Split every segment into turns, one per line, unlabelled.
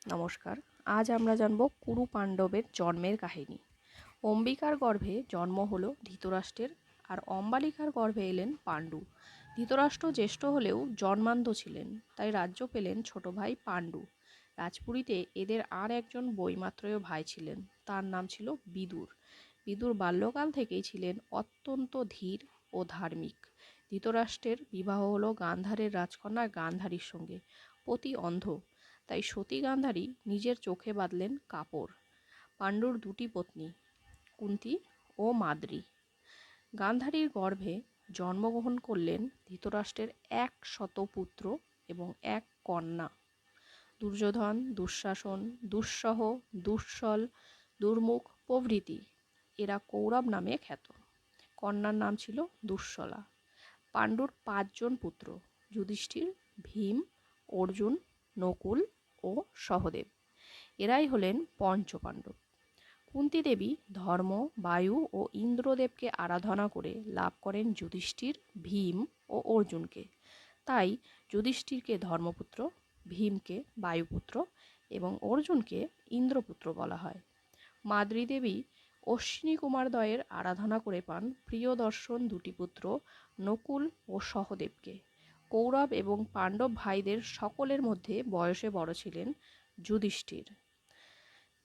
নমস্কার। আজ আমরা জানব কুরু পাণ্ডবের জন্মের কাহিনী। অম্বিকার গর্ভে জন্ম হলো ধৃতরাষ্ট্রের, আর অম্বালিকার গর্ভে এলেন পাণ্ডু। ধৃতরাষ্ট্র জ্যেষ্ঠ হলেও জন্মান্ধ ছিলেন, তাই রাজ্য পেলেন ছোট ভাই পাণ্ডু। রাজপুরীতে এদের আর একজন বৈমাত্রেয় ভাই ছিলেন, তার নাম ছিল বিদুর। বিদুর বাল্যকাল থেকেই ছিলেন অত্যন্ত ধীর ও ধার্মিক। ধৃতরাষ্ট্রের বিবাহ হলো গান্ধারের রাজকন্যা গান্ধারীর সঙ্গে। পতি অন্ধ, তাই সতী গান্ধারী নিজের চোখে বাঁধলেন কাপড়। পাণ্ডুর দুটি পত্নী কুন্তী ও মাদ্রী। গান্ধারীর গর্ভে জন্মগ্রহণ করলেন ধৃতরাষ্ট্রের 100 পুত্র এবং 1 কন্যা। দুর্যোধন, দুঃশাসন, দুঃসহ, দুঃশল, দুর্মুখ প্রভৃতি এরা কৌরব নামে খ্যাত। কন্যার নাম ছিল দুঃশলা। পাণ্ডুর 5 জন পুত্র: যুধিষ্ঠির, ভীম, অর্জুন, নকুল ও সহদেব। এরাই হলেন পঞ্চপাণ্ডব। কুন্তী দেবী ধর্ম, বায়ু ও ইন্দ্রদেবকে আরাধনা করে লাভ করেন যুধিষ্ঠির, ভীম ও অর্জুনকে। তাই যুধিষ্ঠিরকে ধর্মপুত্র, ভীমকে বায়ুপুত্র এবং অর্জুনকে ইন্দ্রপুত্র বলা হয়। মাদ্রী দেবী অশ্বিনী কুমারদ্বয়ের আরাধনা করে পান প্রিয়দর্শন দুটি পুত্র নকুল ও সহদেবকে। কৌরব এবং পাণ্ডব ভাইদের সকলের মধ্যে বয়সে বড় ছিলেন যুধিষ্ঠির।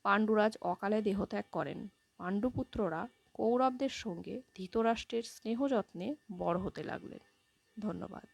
পাণ্ডুরাজ অকালে দেহত্যাগ করেন। পাণ্ডুপুত্ররা কৌরবদের সঙ্গে ধৃতরাষ্ট্রের স্নেহযত্নে বড় হতে লাগলেন। ধন্যবাদ।